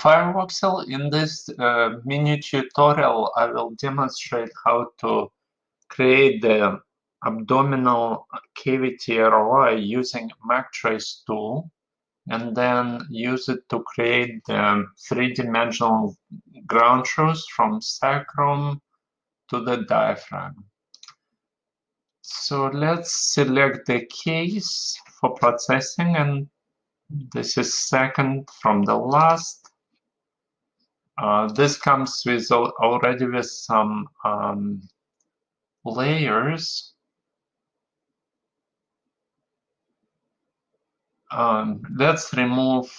Firevoxel. In this mini tutorial, I will demonstrate how to create the abdominal cavity ROI using MagTrace tool, and then use it to create the three-dimensional ground truth from sacrum to the diaphragm. So let's select the case for processing, and this is second from the last. This comes with already with some layers. Let's remove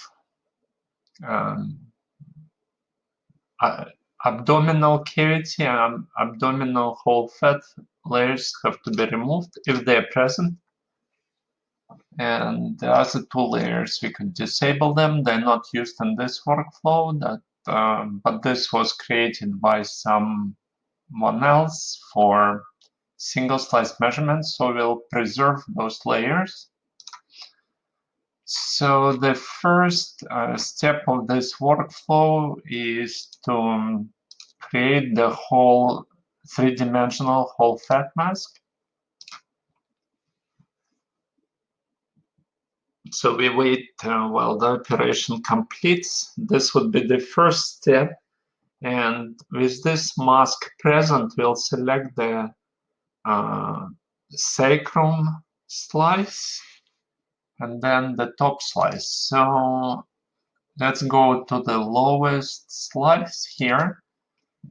abdominal cavity and abdominal whole fat layers have to be removed if they're present. And the other two layers, we could disable them. They're not used in this workflow, but this was created by someone else for single slice measurements, so we'll preserve those layers. So the first step of this workflow is to create the whole three-dimensional whole fat mask. So we wait while the operation completes. This would be the first step. And with this mask present, we'll select the sacrum slice and then the top slice. So let's go to the lowest slice here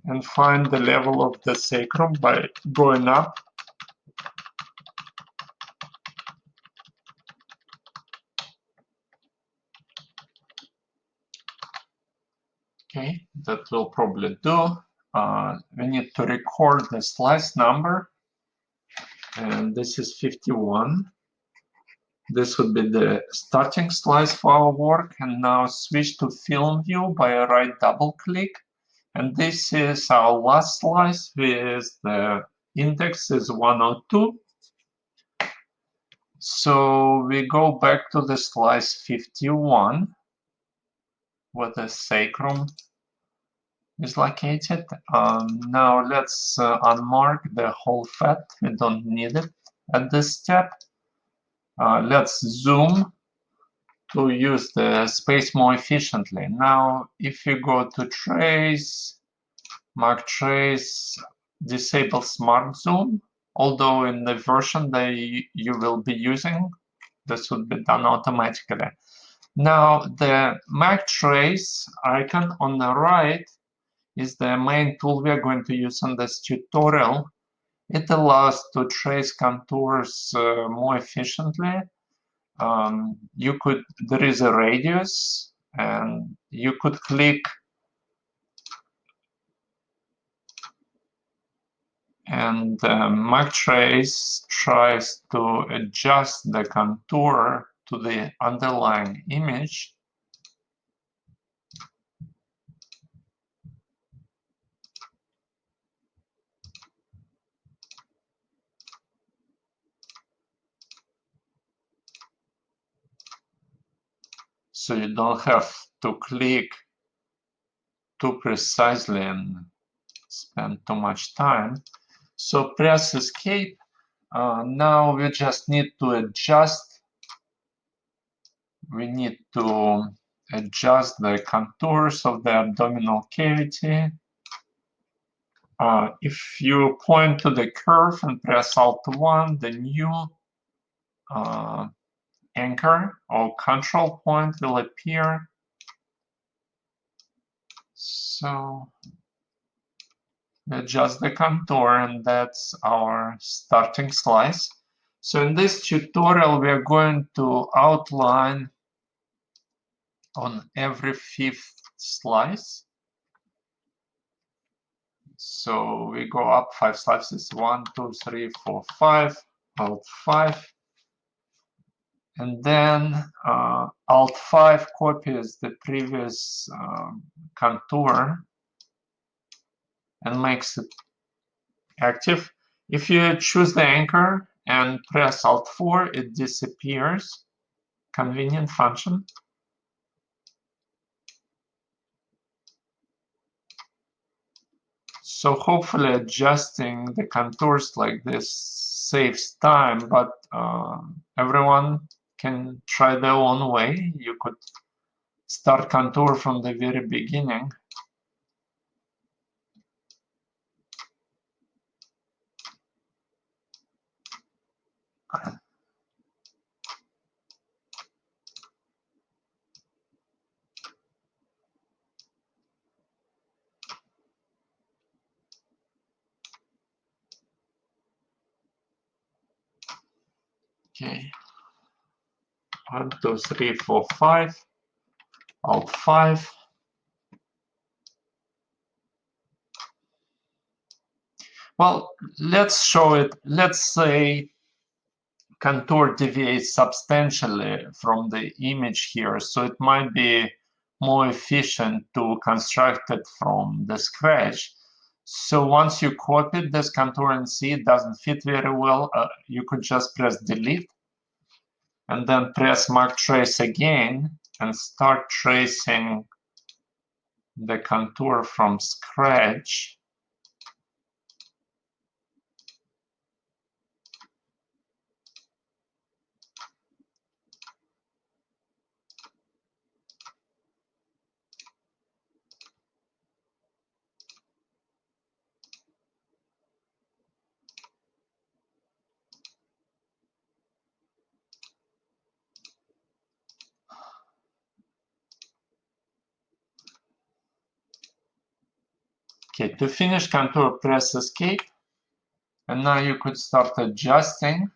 and find the level of the sacrum by going up. Okay, that will probably do. We need to record the slice number, and this is 51. This would be the starting slice for our work, and now switch to film view by a right double click. And this is our last slice with the index is 102. So we go back to the slice 51 where the sacrum is located. Now let's unmark the whole fat. We don't need it at this step. Let's zoom to use the space more efficiently. Now, if you go to Trace, MagTrace, disable Smart Zoom, although in the version that you will be using, this would be done automatically. Now, the MagTrace icon on the right is the main tool we are going to use in this tutorial. It allows to trace contours more efficiently. There is a radius, and you could click and MagTrace tries to adjust the contour to the underlying image. So you don't have to click too precisely and spend too much time. So press escape. Now we just need to adjust. We need to adjust the contours of the abdominal cavity. If you point to the curve and press Alt-1, the new anchor or control point will appear. So adjust the contour, and that's our starting slice. So in this tutorial, we are going to outline on every fifth slice. So we go up 5 slices, 1, 2, 3, 4, 5, Alt 5. And then Alt 5 copies the previous contour and makes it active. If you choose the anchor and press Alt 4, it disappears. Convenient function. So hopefully adjusting the contours like this saves time, but everyone can try their own way. You could start contour from the very beginning. Okay, 1, 2, 3, 4, 5, Alt 5. Well, let's show it. Let's say contour deviates substantially from the image here, so it might be more efficient to construct it from the scratch. So once you copied this contour and see it doesn't fit very well, you could just press delete and then press MagTrace again and start tracing the contour from scratch. Okay, to finish contour, press escape. And now you could start adjusting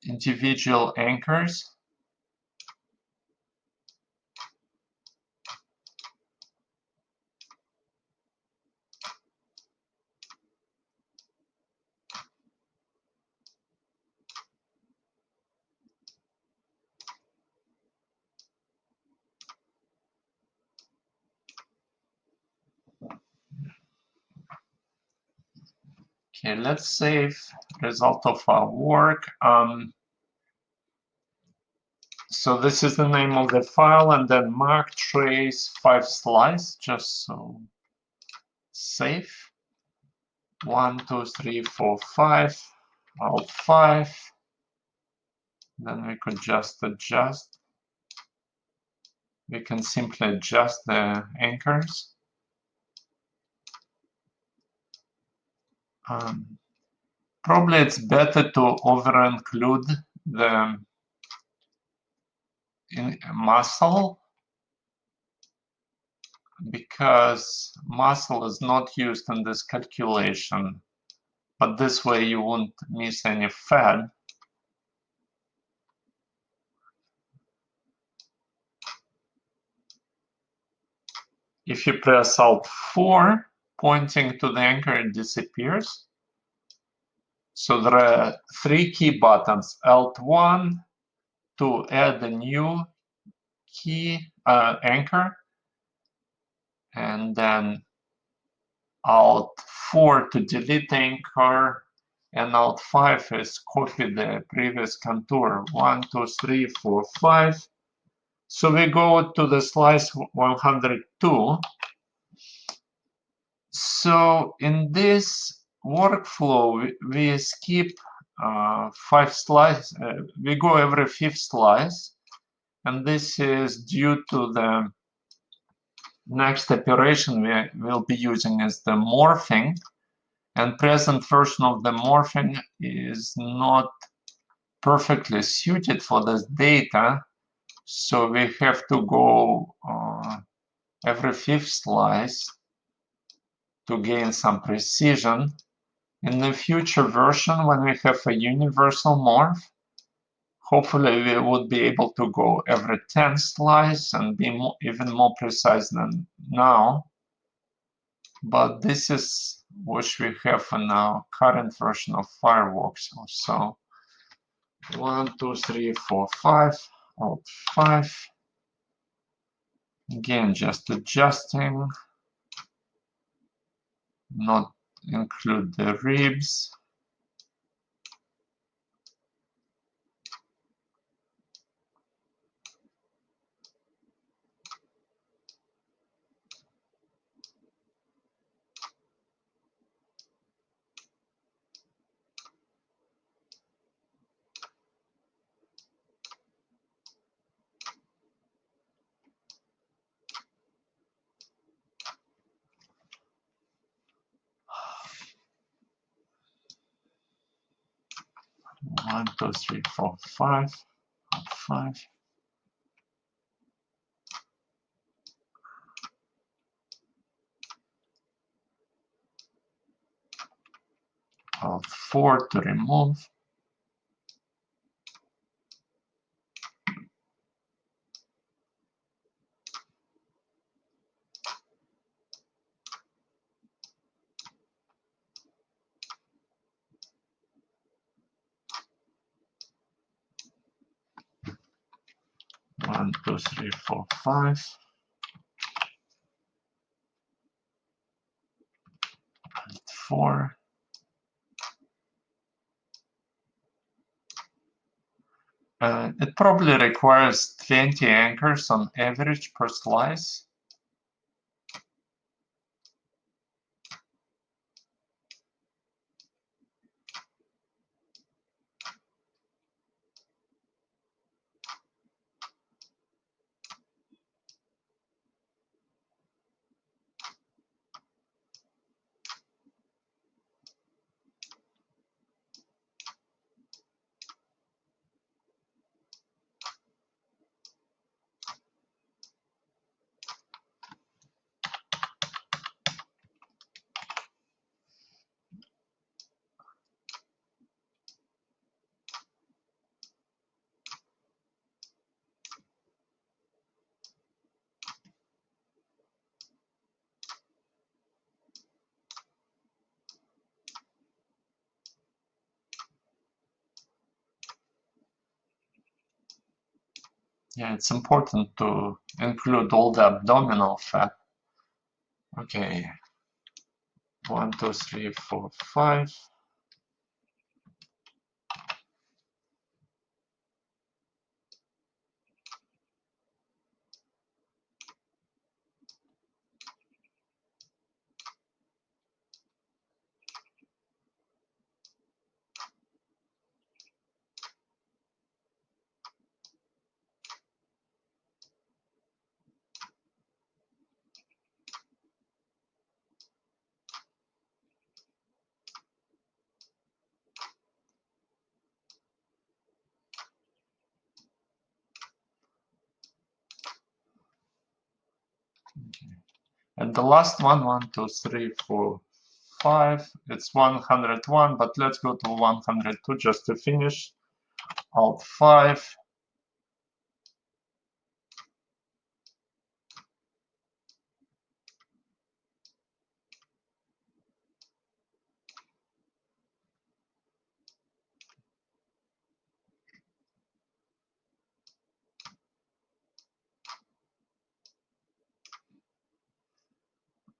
individual anchors. Okay, let's save result of our work. So this is the name of the file, and then MagTrace 5 slice, just so save. 1, 2, 3, 4, 5, Alt 5. Then we could just adjust. We can simply adjust the anchors. Probably it's better to over-include the muscle, because muscle is not used in this calculation, but this way you won't miss any fat. If you press Alt 4, pointing to the anchor, it disappears. So there are 3 key buttons: Alt 1 to add a new key anchor, and then Alt 4 to delete the anchor, and Alt 5 is copy the previous contour. 1, 2, 3, 4, 5. So we go to the slice 102. So in this workflow, we skip 5 slices. We go every 5th slice, and this is due to the next operation we will be using is the morphing. And present version of the morphing is not perfectly suited for this data, so we have to go every 5th slice to gain some precision. In the future version, when we have a universal morph, hopefully we would be able to go every 10th slice and be even more precise than now. But this is what we have in our current version of Fireworks. So 1, 2, 3, 4, 5, Alt 5. Again, just adjusting, not include the ribs. 1, 2, 3, 4, 5, 5. Alt 4 to remove. One, two, three, four, 5. Alt 4. It probably requires 20 anchors on average per slice. Yeah, it's important to include all the abdominal fat. Okay, 1, 2, 3, 4, 5. And the last one, 1, 2, 3, 4, 5. It's 101, but let's go to 102 just to finish. Alt 5.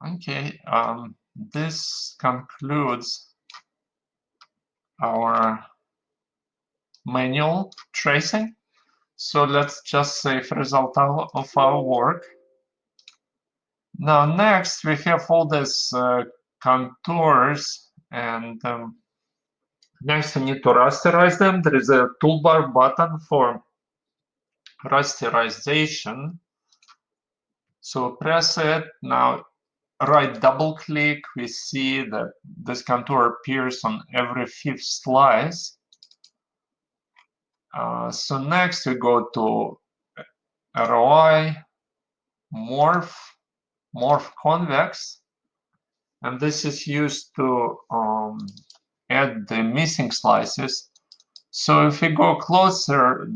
Okay, this concludes our manual tracing. So let's just save result of our work. Now next we have all these contours, and next we need to rasterize them. There is a toolbar button for rasterization. So press it. Now right double click, we see that this contour appears on every 5th slice. So next we go to ROI, morph convex, and this is used to add the missing slices. So if we go closer,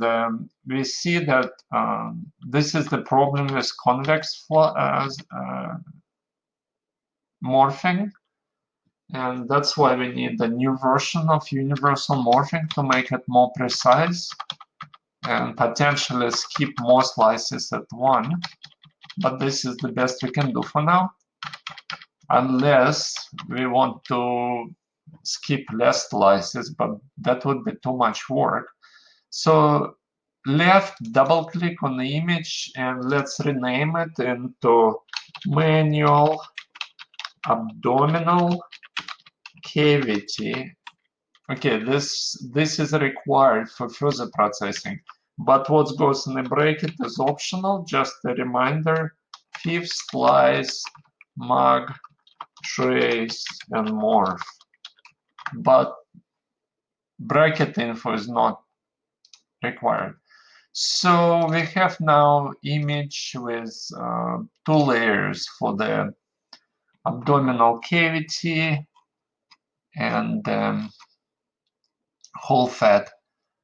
we see that this is the problem with convex morphing, and that's why we need the new version of universal morphing to make it more precise and potentially skip more slices at one. But this is the best we can do for now, unless we want to skip less slices, but that would be too much work. So left double click on the image and let's rename it into manual abdominal cavity. Okay, this is required for further processing, but what goes in the bracket is optional. Just a reminder: 5th slice, MagTrace, and morph. But bracket info is not required. So we have now image with 2 layers for the abdominal cavity and whole fat.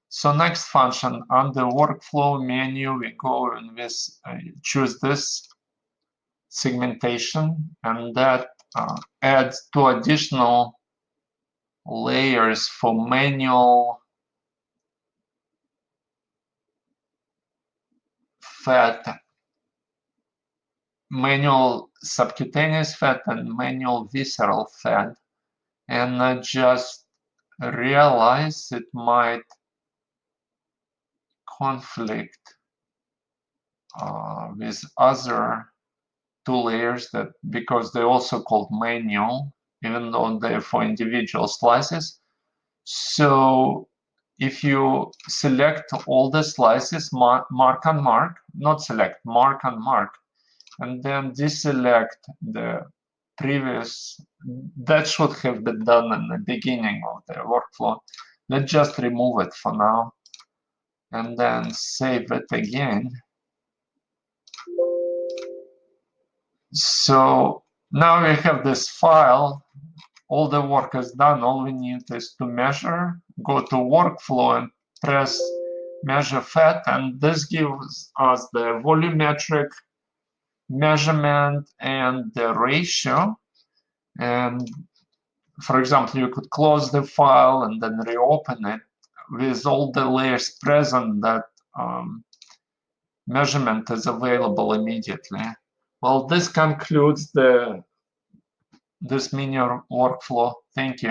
So next function, under workflow menu, we go and choose this segmentation, and that adds 2 additional layers for manual fat, manual subcutaneous fat and manual visceral fat. And I just realized it might conflict with other 2 layers, that because they're also called manual, even though they're for individual slices. So if you select all the slices, mark and mark, not select, mark and mark, and then deselect the previous, that should have been done in the beginning of the workflow. Let's just remove it for now and then save it again. So now we have this file. All the work is done. All we need is to measure, go to workflow and press measure fat, and this gives us the volumetric measurement and the ratio. And for example, you could close the file and then reopen it with all the layers present. That measurement is available immediately. Well, this concludes this mini workflow. Thank you.